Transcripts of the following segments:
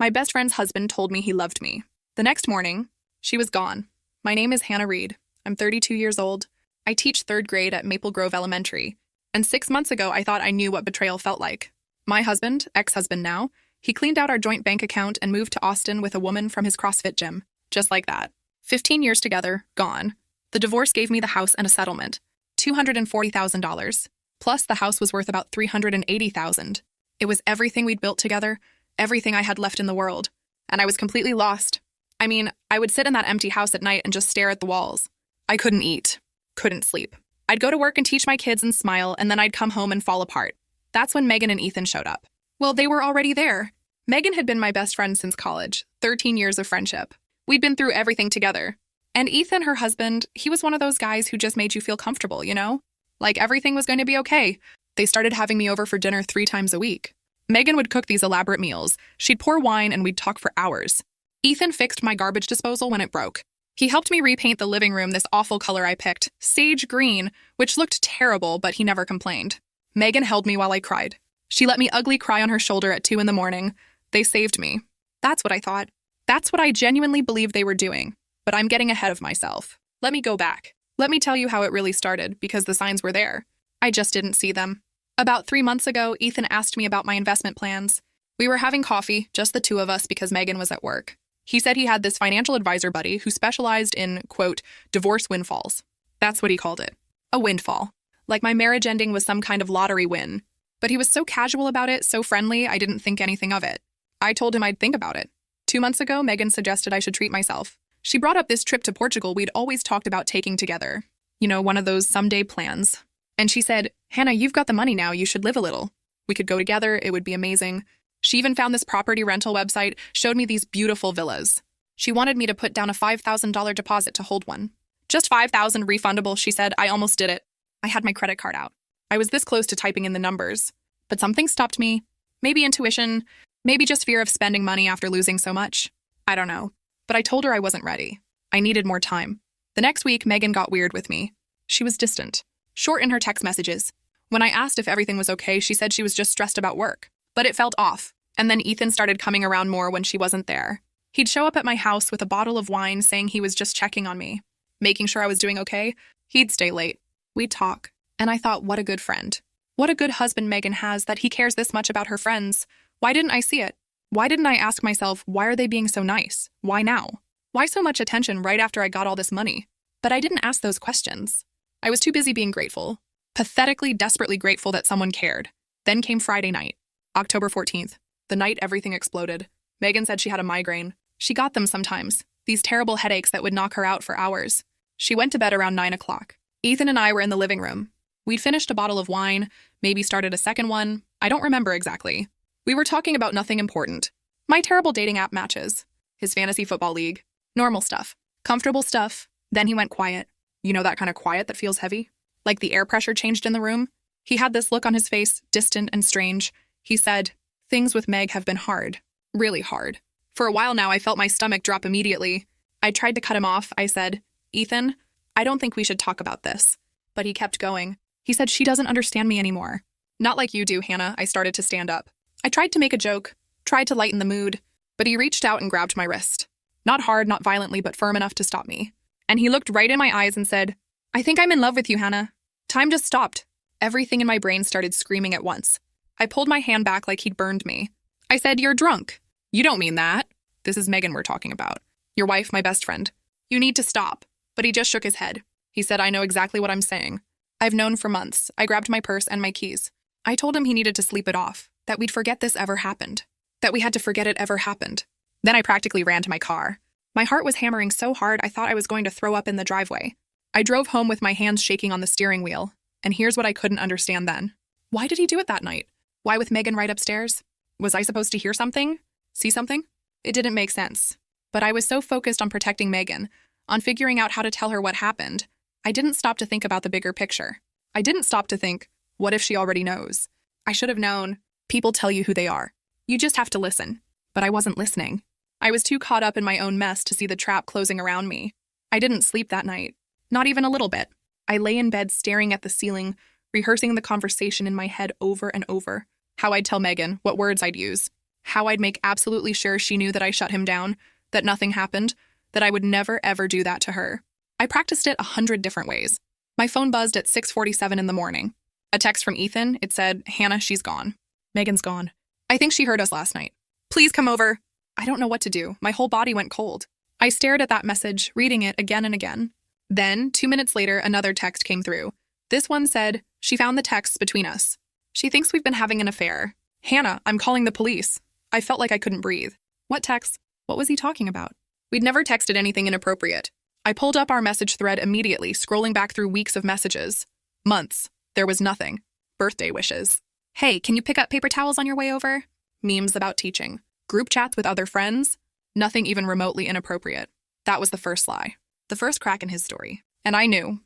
My best friend's husband told me he loved me. The next morning, she was gone. My name is Hannah Reed. I'm 32 years old. I teach third grade at Maple Grove Elementary. And 6 months ago, I thought I knew what betrayal felt like. My husband, ex-husband now, he cleaned out our joint bank account and moved to Austin with a woman from his CrossFit gym. Just like that. 15 years together, gone. The divorce gave me the house and a settlement. $240,000. Plus, the house was worth about $380,000. It was everything we'd built together, everything I had left in the world. And I was completely lost. I mean, I would sit in that empty house at night and just stare at the walls. I couldn't eat. Couldn't sleep. I'd go to work and teach my kids and smile, and then I'd come home and fall apart. That's when Megan and Ethan showed up. Well, they were already there. Megan had been my best friend since college, 13 years of friendship. We'd been through everything together. And Ethan, her husband, he was one of those guys who just made you feel comfortable, you know? Like everything was going to be okay. They started having me over for dinner 3 times a week. Megan would cook these elaborate meals. She'd pour wine and we'd talk for hours. Ethan fixed my garbage disposal when it broke. He helped me repaint the living room this awful color I picked, sage green, which looked terrible, but he never complained. Megan held me while I cried. She let me ugly cry on her shoulder at 2 a.m. They saved me. That's what I thought. That's what I genuinely believed they were doing. But I'm getting ahead of myself. Let me go back. Let me tell you how it really started, because the signs were there. I just didn't see them. About 3 months ago, Ethan asked me about my investment plans. We were having coffee, just the 2 of us, because Megan was at work. He said he had this financial advisor buddy who specialized in, quote, divorce windfalls. That's what he called it. A windfall. Like my marriage ending was some kind of lottery win. But he was so casual about it, so friendly, I didn't think anything of it. I told him I'd think about it. 2 months ago, Megan suggested I should treat myself. She brought up this trip to Portugal we'd always talked about taking together. You know, one of those someday plans. And she said, Hannah, you've got the money now, you should live a little. We could go together, it would be amazing. She even found this property rental website, showed me these beautiful villas. She wanted me to put down a $5,000 deposit to hold one. Just $5,000 refundable, she said. I almost did it. I had my credit card out. I was this close to typing in the numbers. But something stopped me. Maybe intuition, maybe just fear of spending money after losing so much. I don't know. But I told her I wasn't ready. I needed more time. The next week, Megan got weird with me. She was distant, short in her text messages. When I asked if everything was okay, she said she was just stressed about work. But it felt off. And then Ethan started coming around more when she wasn't there. He'd show up at my house with a bottle of wine saying he was just checking on me, making sure I was doing okay. He'd stay late. We'd talk. And I thought, what a good friend. What a good husband Megan has that he cares this much about her friends. Why didn't I see it? Why didn't I ask myself, why are they being so nice? Why now? Why so much attention right after I got all this money? But I didn't ask those questions. I was too busy being grateful. Pathetically, desperately grateful that someone cared. Then came Friday night, October 14th. The night everything exploded. Megan said she had a migraine. She got them sometimes, these terrible headaches that would knock her out for hours. She went to bed around 9 o'clock. Ethan and I were in the living room. We'd finished a bottle of wine, maybe started a second one. I don't remember exactly. We were talking about nothing important. My terrible dating app matches. His fantasy football league. Normal stuff. Comfortable stuff. Then he went quiet. You know that kind of quiet that feels heavy? Like the air pressure changed in the room? He had this look on his face, distant and strange. He said, things with Meg have been hard. Really hard. For a while now, I felt my stomach drop immediately. I tried to cut him off. I said, Ethan, I don't think we should talk about this. But he kept going. He said she doesn't understand me anymore. Not like you do, Hannah. I started to stand up. I tried to make a joke, tried to lighten the mood, but he reached out and grabbed my wrist. Not hard, not violently, but firm enough to stop me. And he looked right in my eyes and said, I think I'm in love with you, Hannah. Time just stopped. Everything in my brain started screaming at once. I pulled my hand back like he'd burned me. I said, you're drunk. You don't mean that. This is Megan we're talking about. Your wife, my best friend. You need to stop. But he just shook his head. He said, I know exactly what I'm saying. I've known for months. I grabbed my purse and my keys. I told him he needed to sleep it off, that we'd forget this ever happened, that we had to forget it ever happened. Then I practically ran to my car. My heart was hammering so hard I thought I was going to throw up in the driveway. I drove home with my hands shaking on the steering wheel, and here's what I couldn't understand then. Why did he do it that night? Why with Megan right upstairs? Was I supposed to hear something? See something? It didn't make sense. But I was so focused on protecting Megan, on figuring out how to tell her what happened, I didn't stop to think about the bigger picture. I didn't stop to think, what if she already knows? I should have known. People tell you who they are. You just have to listen. But I wasn't listening. I was too caught up in my own mess to see the trap closing around me. I didn't sleep that night. Not even a little bit. I lay in bed staring at the ceiling, rehearsing the conversation in my head over and over. How I'd tell Megan, what words I'd use. how I'd make absolutely sure she knew that I shut him down, that nothing happened, that I would never ever do that to her. I practiced it 100 different ways. My phone buzzed at 6:47 in the morning. A text from Ethan, it said, "Hannah, she's gone. Megan's gone. I think she heard us last night. Please come over." I don't know what to do. My whole body went cold. I stared at that message, reading it again and again. Then, 2 minutes later, another text came through. This one said, "She found the texts between us. She thinks we've been having an affair. Hannah, I'm calling the police." I felt like I couldn't breathe. What text? What was he talking about? We'd never texted anything inappropriate. I pulled up our message thread immediately, scrolling back through weeks of messages. Months. There was nothing. Birthday wishes. "Hey, can you pick up paper towels on your way over?" Memes about teaching. Group chats with other friends. Nothing even remotely inappropriate. That was the first lie. The first crack in his story. And I knew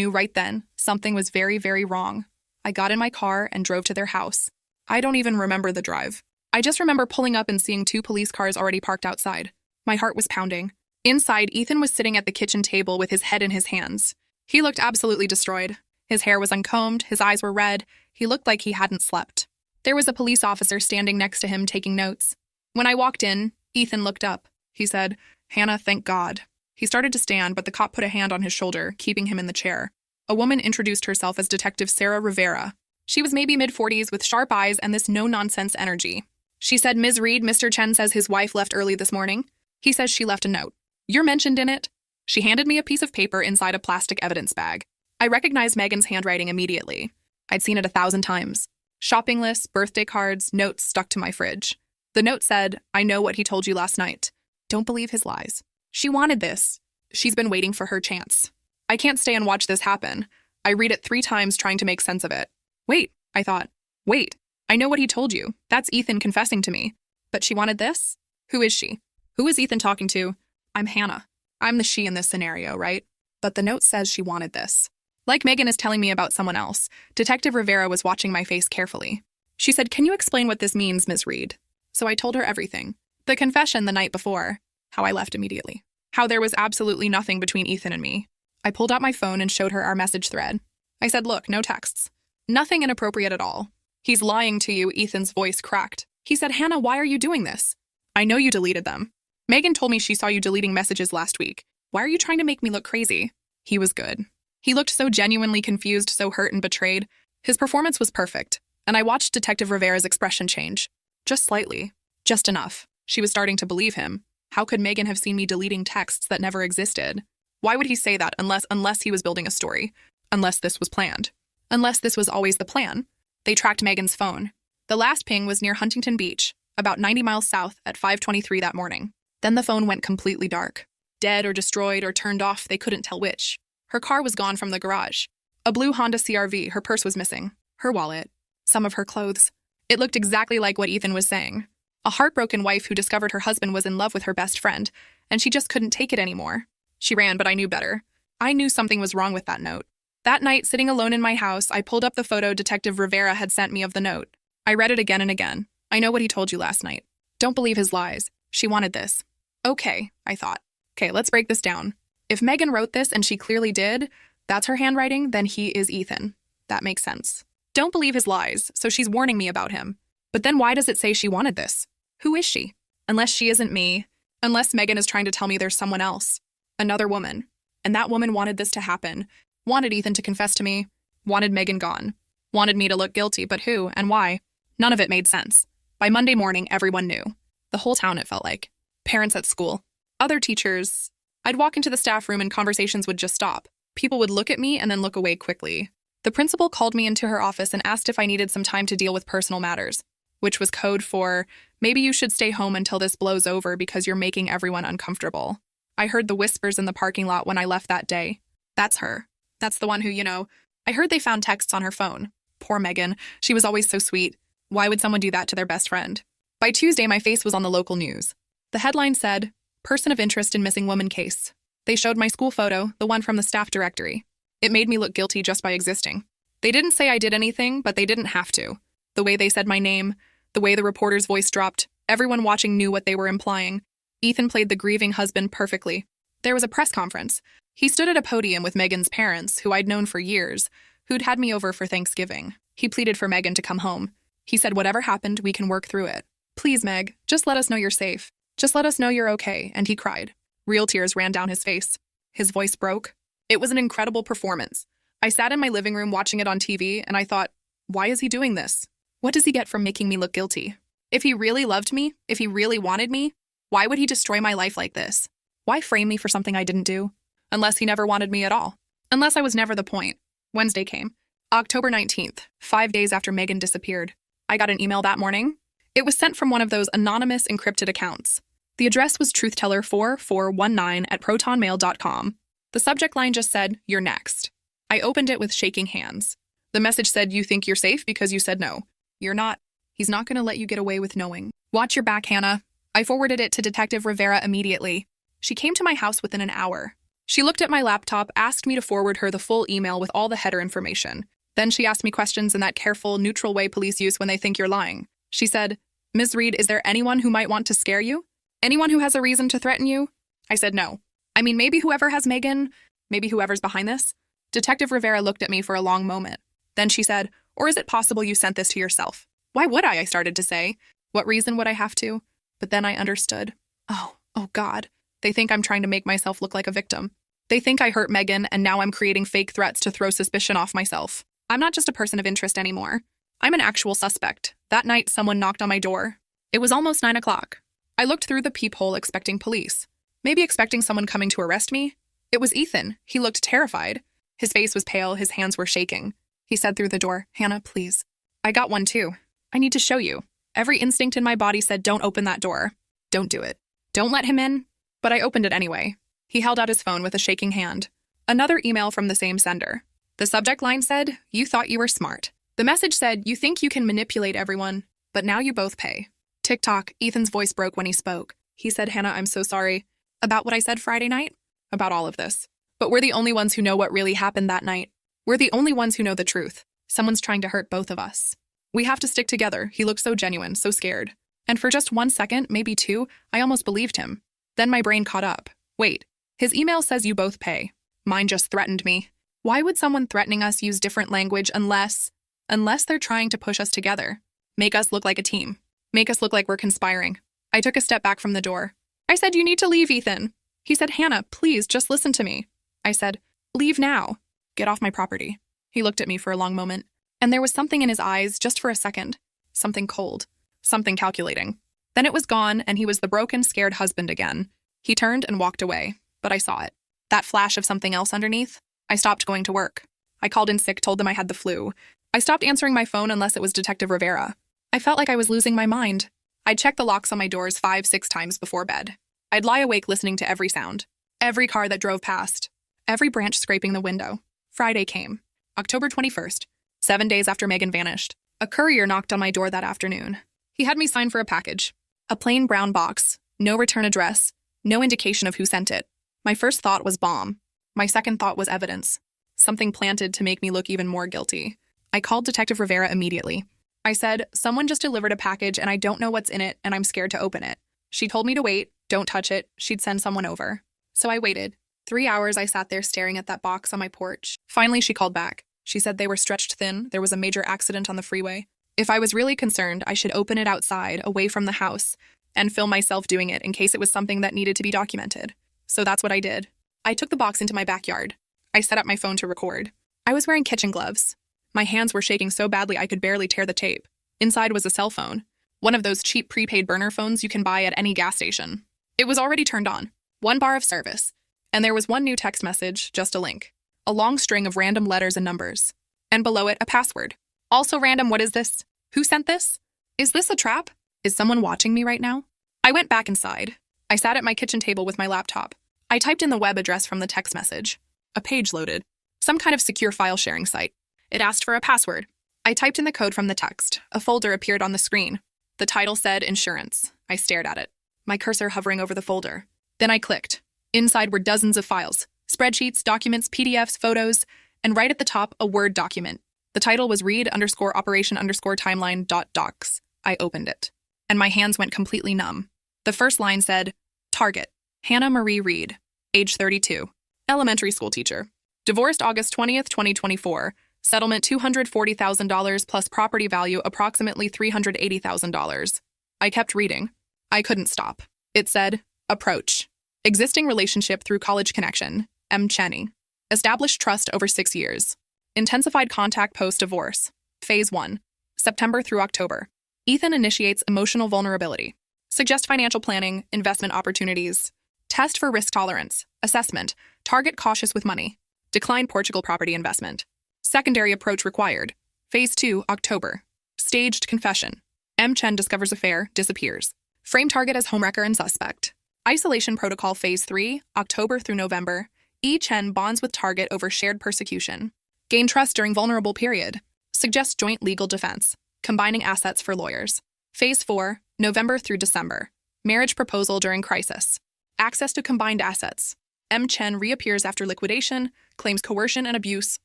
right then, something was very, very wrong. I got in my car and drove to their house. I don't even remember the drive. I just remember pulling up and seeing 2 police cars already parked outside. My heart was pounding. Inside, Ethan was sitting at the kitchen table with his head in his hands. He looked absolutely destroyed. His hair was uncombed, his eyes were red, he looked like he hadn't slept. There was a police officer standing next to him taking notes. When I walked in, Ethan looked up. He said, "Hannah, thank God." He started to stand, but the cop put a hand on his shoulder, keeping him in the chair. A woman introduced herself as Detective Sarah Rivera. She was maybe mid-40s with sharp eyes and this no-nonsense energy. She said, "Ms. Reed, Mr. Chen says his wife left early this morning. He says she left a note. You're mentioned in it." She handed me a piece of paper inside a plastic evidence bag. I recognized Megan's handwriting immediately. I'd seen it 1,000 times. Shopping lists, birthday cards, notes stuck to my fridge. The note said, "I know what he told you last night. Don't believe his lies. She wanted this. She's been waiting for her chance. I can't stay and watch this happen." I read it 3 times trying to make sense of it. Wait, I thought. Wait, I know what he told you. That's Ethan confessing to me. But she wanted this? Who is she? Who is Ethan talking to? I'm Hannah. I'm the she in this scenario, right? But the note says she wanted this. Like Megan is telling me about someone else, Detective Rivera was watching my face carefully. She said, "Can you explain what this means, Ms. Reed?" So I told her everything. The confession the night before, how I left immediately, how there was absolutely nothing between Ethan and me. I pulled out my phone and showed her our message thread. I said, "Look, no texts. Nothing inappropriate at all. He's lying to you," Ethan's voice cracked. He said, "Hannah, why are you doing this? I know you deleted them. Megan told me she saw you deleting messages last week. Why are you trying to make me look crazy?" He was good. He looked so genuinely confused, so hurt and betrayed. His performance was perfect, and I watched Detective Rivera's expression change. Just slightly. Just enough. She was starting to believe him. How could Megan have seen me deleting texts that never existed? Why would he say that unless he was building a story? Unless this was planned? Unless this was always the plan? They tracked Megan's phone. The last ping was near Huntington Beach, about 90 miles south at 5:23 that morning. Then the phone went completely dark. Dead or destroyed or turned off, they couldn't tell which. Her car was gone from the garage. A blue Honda CR-V, her purse was missing. Her wallet. Some of her clothes. It looked exactly like what Ethan was saying. A heartbroken wife who discovered her husband was in love with her best friend, and she just couldn't take it anymore. She ran, but I knew better. I knew something was wrong with that note. That night, sitting alone in my house, I pulled up the photo Detective Rivera had sent me of the note. I read it again and again. I know what he told you last night. Don't believe his lies. She wanted this. Okay, I thought. Okay, let's break this down. If Megan wrote this and she clearly did, that's her handwriting, then he is Ethan. That makes sense. Don't believe his lies, so she's warning me about him. But then why does it say she wanted this? Who is she? Unless she isn't me. Unless Megan is trying to tell me there's someone else. Another woman. And that woman wanted this to happen. Wanted Ethan to confess to me. Wanted Megan gone. Wanted me to look guilty, but who and why? None of it made sense. By Monday morning, everyone knew. The whole town, it felt like. Parents at school. Other teachers. I'd walk into the staff room and conversations would just stop. People would look at me and then look away quickly. The principal called me into her office and asked if I needed some time to deal with personal matters, which was code for, maybe you should stay home until this blows over because you're making everyone uncomfortable. I heard the whispers in the parking lot when I left that day. That's her. That's the one who, I heard they found texts on her phone. Poor Megan. She was always so sweet. Why would someone do that to their best friend? By Tuesday, my face was on the local news. The headline said, "Person of interest in missing woman case." They showed my school photo, the one from the staff directory. It made me look guilty just by existing. They didn't say I did anything, but they didn't have to. The way they said my name, the way the reporter's voice dropped, everyone watching knew what they were implying. Ethan played the grieving husband perfectly. There was a press conference. He stood at a podium with Megan's parents, who I'd known for years, who'd had me over for Thanksgiving. He pleaded for Megan to come home. He said, "Whatever happened, we can work through it. Please, Meg, just let us know you're safe. Just let us know you're okay. And he cried. Real tears ran down his face. His voice broke. It was an incredible performance. I sat in my living room watching it on TV, and I thought, why is he doing this? What does he get from making me look guilty? If he really loved me, if he really wanted me, why would he destroy my life like this? Why frame me for something I didn't do? Unless he never wanted me at all. Unless I was never the point. Wednesday came. October 19th, 5 days after Megan disappeared. I got an email that morning. It was sent from one of those anonymous encrypted accounts. The address was truthteller4419@protonmail.com. The subject line just said, "You're next." I opened it with shaking hands. The message said, "You think you're safe because you said no. You're not. He's not going to let you get away with knowing. Watch your back, Hannah." I forwarded it to Detective Rivera immediately. She came to my house within an hour. She looked at my laptop, asked me to forward her the full email with all the header information. Then she asked me questions in that careful, neutral way police use when they think you're lying. She said, "Ms. Reed, is there anyone who might want to scare you? Anyone who has a reason to threaten you?" I said no. I mean, maybe whoever has Megan, maybe whoever's behind this. Detective Rivera looked at me for a long moment. Then she said, "Or is it possible you sent this to yourself?" "Why would I started to say. What reason would I have to? But then I understood. Oh God. They think I'm trying to make myself look like a victim. They think I hurt Megan, and now I'm creating fake threats to throw suspicion off myself. I'm not just a person of interest anymore. I'm an actual suspect. That night, someone knocked on my door. It was almost 9 o'clock. I looked through the peephole expecting police. Maybe expecting someone coming to arrest me. It was Ethan. He looked terrified. His face was pale, his hands were shaking. He said through the door, "Hannah, please." I got one too. "I need to show you." Every instinct in my body said, "Don't open that door. Don't do it. Don't let him in." But I opened it anyway. He held out his phone with a shaking hand. Another email from the same sender. The subject line said, "You thought you were smart." The message said, "You think you can manipulate everyone, but now you both pay." Tick-tock, Ethan's voice broke when he spoke. He said, "Hannah, I'm so sorry." About what I said Friday night? About all of this. But we're the only ones who know what really happened that night. We're the only ones who know the truth. Someone's trying to hurt both of us. We have to stick together. He looked so genuine, so scared. And for just 1 second, maybe 2, I almost believed him. Then my brain caught up. Wait, his email says you both pay. Mine just threatened me. Why would someone threatening us use different language unless they're trying to push us together? Make us look like a team. Make us look like we're conspiring. I took a step back from the door. I said, "You need to leave, Ethan." He said, "Hannah, please, just listen to me." I said, "Leave now. Get off my property." He looked at me for a long moment, and there was something in his eyes just for a second. Something cold. Something calculating. Then it was gone, and he was the broken, scared husband again. He turned and walked away, but I saw it. That flash of something else underneath. I stopped going to work. I called in sick, told them I had the flu. I stopped answering my phone unless it was Detective Rivera. I felt like I was losing my mind. I'd check the locks on my doors 5-6 times before bed. I'd lie awake listening to every sound. Every car that drove past. Every branch scraping the window. Friday came. October 21st. 7 days after Megan vanished. A courier knocked on my door that afternoon. He had me sign for a package. A plain brown box. No return address. No indication of who sent it. My first thought was bomb. My second thought was evidence. Something planted to make me look even more guilty. I called Detective Rivera immediately. I said, "Someone just delivered a package and I don't know what's in it and I'm scared to open it." She told me to wait, don't touch it, she'd send someone over. So I waited. 3 hours I sat there staring at that box on my porch. Finally, she called back. She said they were stretched thin, there was a major accident on the freeway. If I was really concerned, I should open it outside, away from the house, and film myself doing it in case it was something that needed to be documented. So that's what I did. I took the box into my backyard. I set up my phone to record. I was wearing kitchen gloves. My hands were shaking so badly I could barely tear the tape. Inside was a cell phone. One of those cheap prepaid burner phones you can buy at any gas station. It was already turned on. 1 bar of service. And there was one new text message, just a link. A long string of random letters and numbers. And below it, a password. Also random, what is this? Who sent this? Is this a trap? Is someone watching me right now? I went back inside. I sat at my kitchen table with my laptop. I typed in the web address from the text message. A page loaded. Some kind of secure file sharing site. It asked for a password. I typed in the code from the text. A folder appeared on the screen. The title said insurance. I stared at it, my cursor hovering over the folder. Then I clicked. Inside were dozens of files. Spreadsheets, documents, PDFs, photos, and right at the top, a Word document. The title was read_operation_timeline.docs. I opened it, and my hands went completely numb. The first line said, Target, Hannah Marie Reed, age 32, elementary school teacher. Divorced August 20th, 2024. Settlement $240,000 plus property value approximately $380,000. I kept reading. I couldn't stop. It said, approach. Existing relationship through college connection. M. Cheney. Established trust over 6 years. Intensified contact post-divorce. Phase 1. September through October. Ethan initiates emotional vulnerability. Suggest financial planning, investment opportunities. Test for risk tolerance. Assessment. Target cautious with money. Decline Portugal property investment. Secondary approach required. Phase 2, October. Staged confession. M. Chen discovers affair, disappears. Frame target as homewrecker and suspect. Isolation protocol Phase 3, October through November. E. Chen bonds with target over shared persecution. Gain trust during vulnerable period. Suggest joint legal defense. Combining assets for lawyers. Phase 4, November through December. Marriage proposal during crisis. Access to combined assets. M. Chen reappears after liquidation, claims coercion and abuse,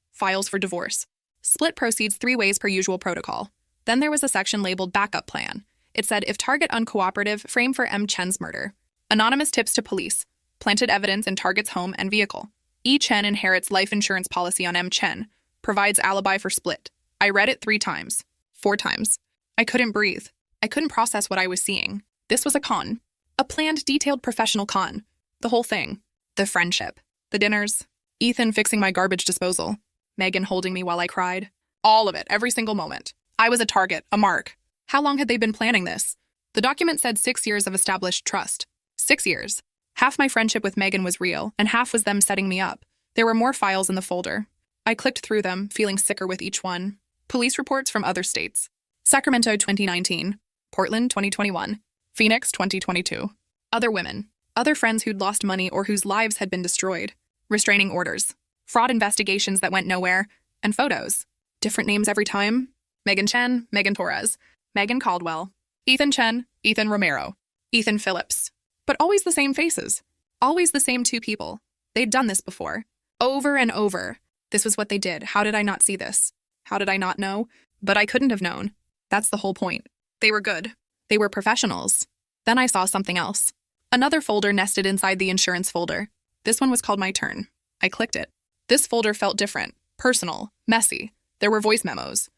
files for divorce. Split proceeds 3 ways per usual protocol. Then there was a section labeled backup plan. It said, if target uncooperative, frame for M. Chen's murder. Anonymous tips to police. Planted evidence in target's home and vehicle. E. Chen inherits life insurance policy on M. Chen. Provides alibi for split. I read it 3 times. 4 times. I couldn't breathe. I couldn't process what I was seeing. This was a con. A planned, detailed professional con. The whole thing. The friendship. The dinners. Ethan fixing my garbage disposal. Megan holding me while I cried. All of it, every single moment. I was a target, a mark. How long had they been planning this? The document said 6 years of established trust. 6 years. Half my friendship with Megan was real, and half was them setting me up. There were more files in the folder. I clicked through them, feeling sicker with each one. Police reports from other states. Sacramento 2019. Portland 2021. Phoenix 2022. Other women. Other friends who'd lost money or whose lives had been destroyed. Restraining orders. Fraud investigations that went nowhere. And photos. Different names every time. Megan Chen, Megan Torres. Megan Caldwell. Ethan Chen, Ethan Romero. Ethan Phillips. But always the same faces. Always the same 2 people. They'd done this before. Over and over. This was what they did. How did I not see this? How did I not know? But I couldn't have known. That's the whole point. They were good. They were professionals. Then I saw something else. Another folder nested inside the insurance folder. This one was called My Turn. I clicked it. This folder felt different, personal, messy. There were voice memos.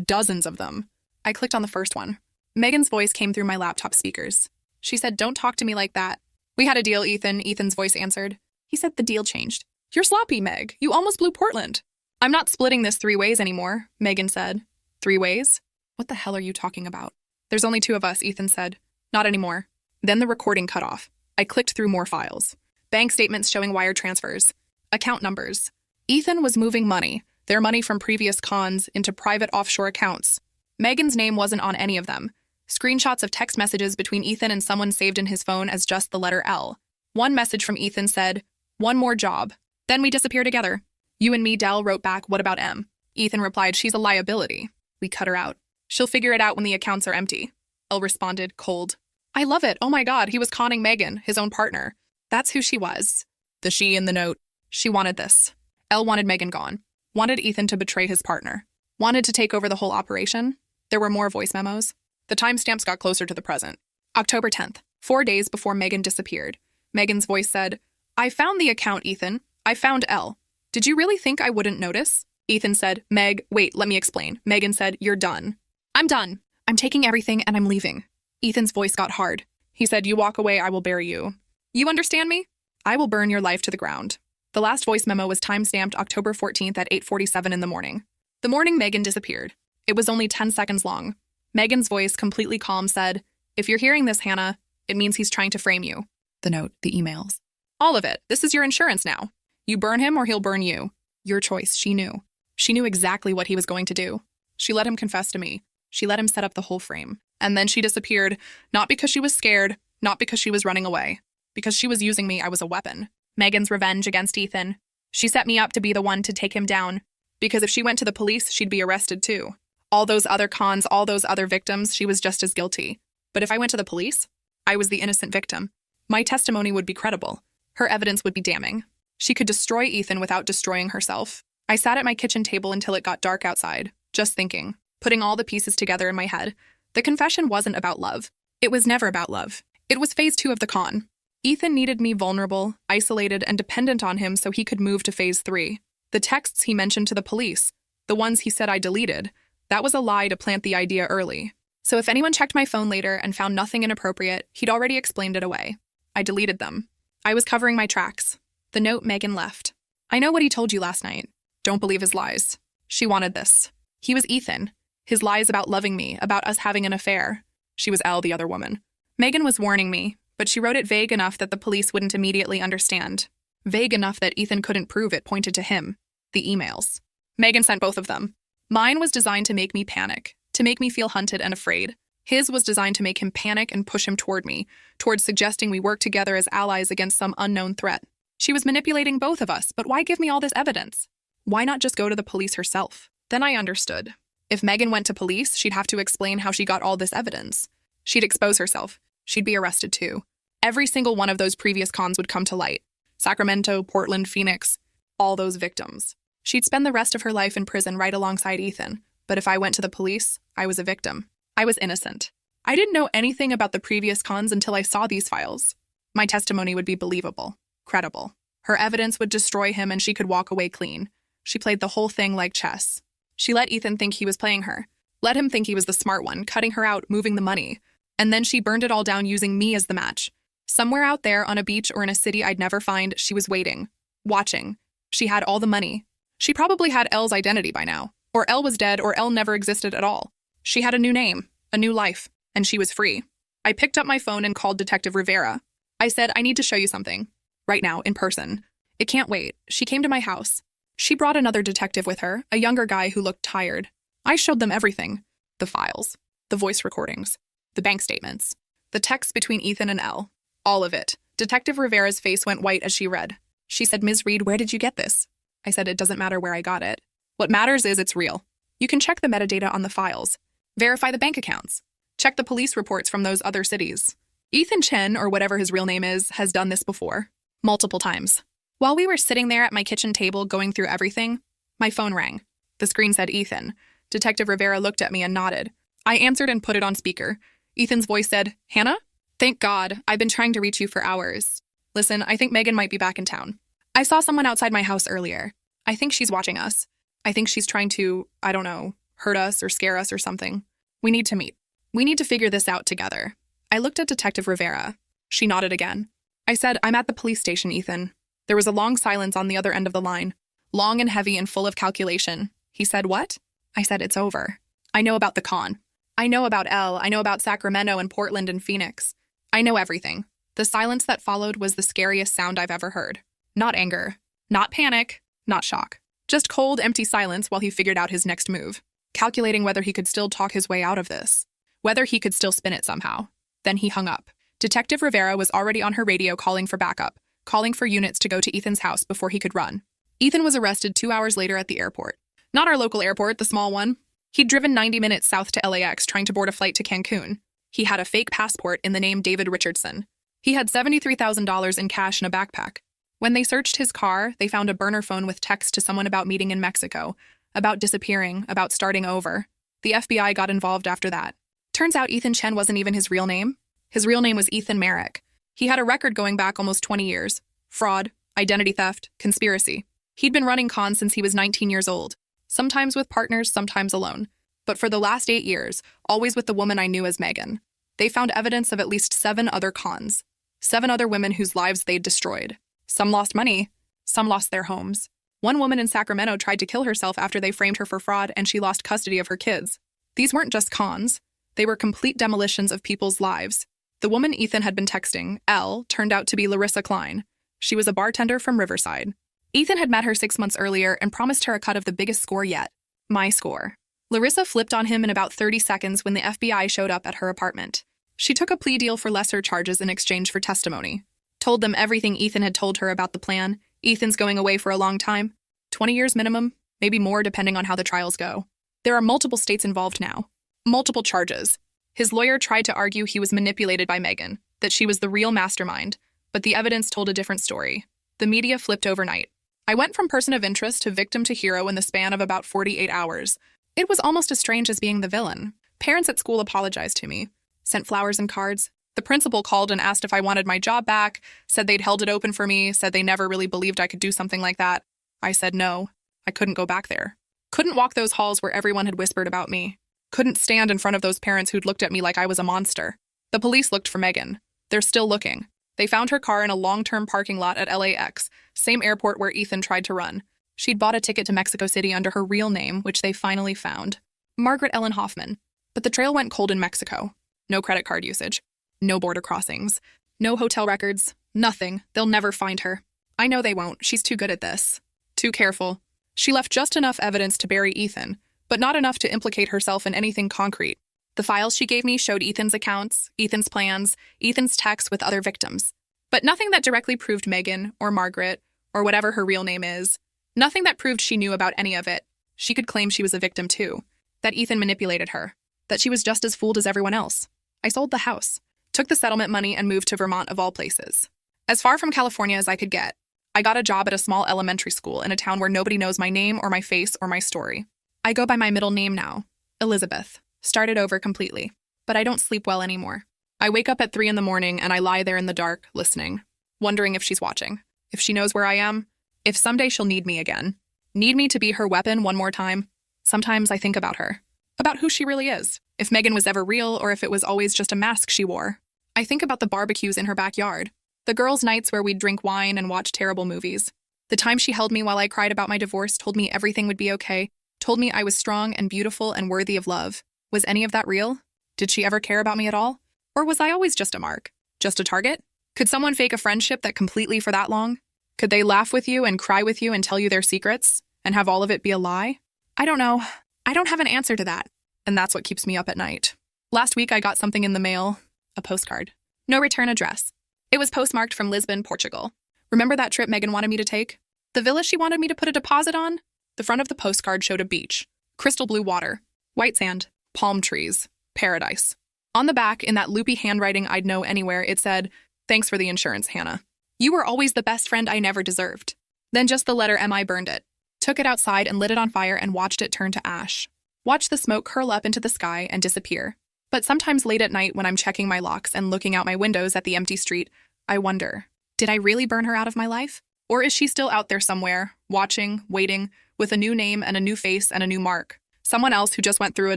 Dozens of them. I clicked on the first one. Megan's voice came through my laptop speakers. She said, "Don't talk to me like that." "We had a deal, Ethan," Ethan's voice answered. He said the deal changed. "You're sloppy, Meg. You almost blew Portland." "I'm not splitting this 3 ways anymore," Megan said. 3 ways? What the hell are you talking about? "There's only 2 of us," Ethan said. "Not anymore." Then the recording cut off. I clicked through more files. Bank statements showing wire transfers. Account numbers. Ethan was moving money, their money from previous cons, into private offshore accounts. Megan's name wasn't on any of them. Screenshots of text messages between Ethan and someone saved in his phone as just the letter L. One message from Ethan said, "One more job. Then we disappear together." "You and me," Dell wrote back, "What about M?" Ethan replied, "She's a liability." We cut her out. "She'll figure it out when the accounts are empty." Elle responded, cold. "I love it. Oh my God, he was conning Megan, his own partner. That's who she was." The she in the note. She wanted this. Elle wanted Megan gone. Wanted Ethan to betray his partner. Wanted to take over the whole operation. There were more voice memos. The timestamps got closer to the present. October 10th, 4 days before Megan disappeared. Megan's voice said, "I found the account, Ethan. I found Elle. Did you really think I wouldn't notice?" Ethan said, "Meg, wait, let me explain." Megan said, "You're done." "I'm done. I'm taking everything and I'm leaving." Ethan's voice got hard. He said, "You walk away, I will bury you. You understand me? I will burn your life to the ground." The last voice memo was timestamped October 14th at 8:47 in the morning. The morning Megan disappeared. It was only 10 seconds long. Megan's voice, completely calm, said, "If you're hearing this, Hannah, it means he's trying to frame you." The note, the emails. "All of it. This is your insurance now. You burn him or he'll burn you. Your choice." She knew. She knew exactly what he was going to do. She let him confess to me. She let him set up the whole frame. And then she disappeared, not because she was scared, not because she was running away. Because she was using me, I was a weapon. Megan's revenge against Ethan. She set me up to be the one to take him down. Because if she went to the police, she'd be arrested too. All those other cons, all those other victims, she was just as guilty. But if I went to the police, I was the innocent victim. My testimony would be credible. Her evidence would be damning. She could destroy Ethan without destroying herself. I sat at my kitchen table until it got dark outside, just thinking, putting all the pieces together in my head. The confession wasn't about love. It was never about love. It was phase 2 of the con. Ethan needed me vulnerable, isolated, and dependent on him so he could move to phase 3. The texts he mentioned to the police, the ones he said I deleted, that was a lie to plant the idea early. So if anyone checked my phone later and found nothing inappropriate, he'd already explained it away. I deleted them. I was covering my tracks. The note Megan left. I know what he told you last night. Don't believe his lies. She wanted this. He was Ethan. His lies about loving me, about us having an affair. She was Elle, the other woman. Megan was warning me, but she wrote it vague enough that the police wouldn't immediately understand. Vague enough that Ethan couldn't prove it pointed to him. The emails. Megan sent both of them. Mine was designed to make me panic, to make me feel hunted and afraid. His was designed to make him panic and push him toward me, towards suggesting we work together as allies against some unknown threat. She was manipulating both of us, but why give me all this evidence? Why not just go to the police herself? Then I understood. If Megan went to police, she'd have to explain how she got all this evidence. She'd expose herself. She'd be arrested too. Every single one of those previous cons would come to light. Sacramento, Portland, Phoenix, all those victims. She'd spend the rest of her life in prison right alongside Ethan. But if I went to the police, I was a victim. I was innocent. I didn't know anything about the previous cons until I saw these files. My testimony would be believable, credible. Her evidence would destroy him and she could walk away clean. She played the whole thing like chess. She let Ethan think he was playing her. Let him think he was the smart one, cutting her out, moving the money. And then she burned it all down using me as the match. Somewhere out there on a beach or in a city I'd never find, she was waiting, watching. She had all the money. She probably had Elle's identity by now. Or Elle was dead, or Elle never existed at all. She had a new name, a new life, and she was free. I picked up my phone and called Detective Rivera. I said, I need to show you something. Right now, in person. It can't wait. She came to my house. She brought another detective with her, a younger guy who looked tired. I showed them everything. The files, the voice recordings, the bank statements, the texts between Ethan and Elle. All of it. Detective Rivera's face went white as she read. She said, Ms. Reed, where did you get this? I said, it doesn't matter where I got it. What matters is it's real. You can check the metadata on the files. Verify the bank accounts. Check the police reports from those other cities. Ethan Chen, or whatever his real name is, has done this before. Multiple times. While we were sitting there at my kitchen table going through everything, my phone rang. The screen said Ethan. Detective Rivera looked at me and nodded. I answered and put it on speaker. Ethan's voice said, Hannah? Thank God. I've been trying to reach you for hours. Listen, I think Megan might be back in town. I saw someone outside my house earlier. I think she's watching us. I think she's trying to, I don't know, hurt us or scare us or something. We need to meet. We need to figure this out together. I looked at Detective Rivera. She nodded again. I said, I'm at the police station, Ethan. There was a long silence on the other end of the line. Long and heavy and full of calculation. He said, what? I said, it's over. I know about the con. I know about Elle. I know about Sacramento and Portland and Phoenix. I know everything. The silence that followed was the scariest sound I've ever heard. Not anger. Not panic. Not shock. Just cold, empty silence while he figured out his next move, calculating whether he could still talk his way out of this, whether he could still spin it somehow. Then he hung up. Detective Rivera was already on her radio calling for backup, calling for units to go to Ethan's house before he could run. Ethan was arrested 2 hours later at the airport. Not our local airport, the small one. He'd driven 90 minutes south to LAX trying to board a flight to Cancun. He had a fake passport in the name David Richardson. He had $73,000 in cash in a backpack. When they searched his car, they found a burner phone with text to someone about meeting in Mexico, about disappearing, about starting over. The FBI got involved after that. Turns out Ethan Chen wasn't even his real name. His real name was Ethan Merrick. He had a record going back almost 20 years. Fraud, identity theft, conspiracy. He'd been running cons since he was 19 years old. Sometimes with partners, sometimes alone. But for the last 8 years, always with the woman I knew as Megan. They found evidence of at least 7 other cons. 7 other women whose lives they'd destroyed. Some lost money. Some lost their homes. One woman in Sacramento tried to kill herself after they framed her for fraud and she lost custody of her kids. These weren't just cons. They were complete demolitions of people's lives. The woman Ethan had been texting, Elle, turned out to be Larissa Klein. She was a bartender from Riverside. Ethan had met her 6 months earlier and promised her a cut of the biggest score yet. My score. Larissa flipped on him in about 30 seconds when the FBI showed up at her apartment. She took a plea deal for lesser charges in exchange for testimony. Told them everything Ethan had told her about the plan. Ethan's going away for a long time. 20 years minimum, maybe more depending on how the trials go. There are multiple states involved now. Multiple charges. His lawyer tried to argue he was manipulated by Megan, that she was the real mastermind, but the evidence told a different story. The media flipped overnight. I went from person of interest to victim to hero in the span of about 48 hours. It was almost as strange as being the villain. Parents at school apologized to me, sent flowers and cards. The principal called and asked if I wanted my job back, said they'd held it open for me, said they never really believed I could do something like that. I said no. I couldn't go back there. Couldn't walk those halls where everyone had whispered about me. Couldn't stand in front of those parents who'd looked at me like I was a monster. The police looked for Megan. They're still looking. They found her car in a long-term parking lot at LAX, same airport where Ethan tried to run. She'd bought a ticket to Mexico City under her real name, which they finally found. Margaret Ellen Hoffman. But the trail went cold in Mexico. No credit card usage. No border crossings. No hotel records. Nothing. They'll never find her. I know they won't. She's too good at this. Too careful. She left just enough evidence to bury Ethan, but not enough to implicate herself in anything concrete. The files she gave me showed Ethan's accounts, Ethan's plans, Ethan's texts with other victims. But nothing that directly proved Megan, or Margaret, or whatever her real name is. Nothing that proved she knew about any of it. She could claim she was a victim too. That Ethan manipulated her. That she was just as fooled as everyone else. I sold the house, took the settlement money, and moved to Vermont of all places. As far from California as I could get. I got a job at a small elementary school in a town where nobody knows my name or my face or my story. I go by my middle name now, Elizabeth. Started over completely. But I don't sleep well anymore. I wake up at 3 in the morning and I lie there in the dark, listening, wondering if she's watching, if she knows where I am, if someday she'll need me again. Need me to be her weapon one more time. Sometimes I think about her. About who she really is. If Megan was ever real or if it was always just a mask she wore. I think about the barbecues in her backyard. The girls' nights where we'd drink wine and watch terrible movies. The time she held me while I cried about my divorce, told me everything would be okay, told me I was strong and beautiful and worthy of love. Was any of that real? Did she ever care about me at all? Or was I always just a mark? Just a target? Could someone fake a friendship that completely for that long? Could they laugh with you and cry with you and tell you their secrets and have all of it be a lie? I don't know. I don't have an answer to that. And that's what keeps me up at night. Last week I got something in the mail. A postcard. No return address. It was postmarked from Lisbon, Portugal. Remember that trip Megan wanted me to take? The villa she wanted me to put a deposit on? The front of the postcard showed a beach. Crystal blue water. White sand. Palm trees. Paradise. On the back, in that loopy handwriting I'd know anywhere, it said, "Thanks for the insurance, Hannah. You were always the best friend I never deserved." Then just the letter M. I burned it. Took it outside and lit it on fire and watched it turn to ash. Watched the smoke curl up into the sky and disappear. But sometimes late at night when I'm checking my locks and looking out my windows at the empty street, I wonder, did I really burn her out of my life? Or is she still out there somewhere, watching, waiting, with a new name and a new face and a new mark? Someone else who just went through a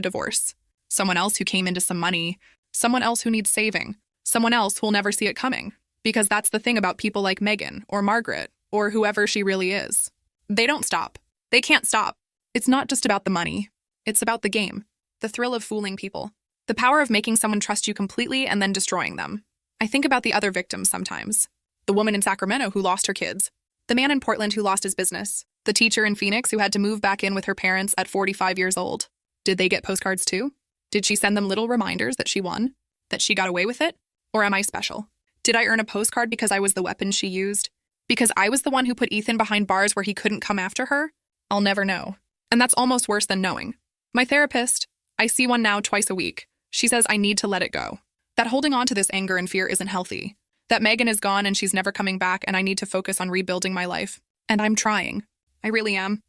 divorce. Someone else who came into some money. Someone else who needs saving. Someone else who'll never see it coming. Because that's the thing about people like Megan or Margaret or whoever she really is. They don't stop. They can't stop. It's not just about the money. It's about the game. The thrill of fooling people. The power of making someone trust you completely and then destroying them. I think about the other victims sometimes. The woman in Sacramento who lost her kids. The man in Portland who lost his business. The teacher in Phoenix who had to move back in with her parents at 45 years old. Did they get postcards too? Did she send them little reminders that she won? That she got away with it? Or am I special? Did I earn a postcard because I was the weapon she used? Because I was the one who put Ethan behind bars where he couldn't come after her? I'll never know. And that's almost worse than knowing. My therapist, I see one now twice a week. She says I need to let it go. That holding on to this anger and fear isn't healthy. That Megan is gone and she's never coming back and I need to focus on rebuilding my life. And I'm trying. I really am.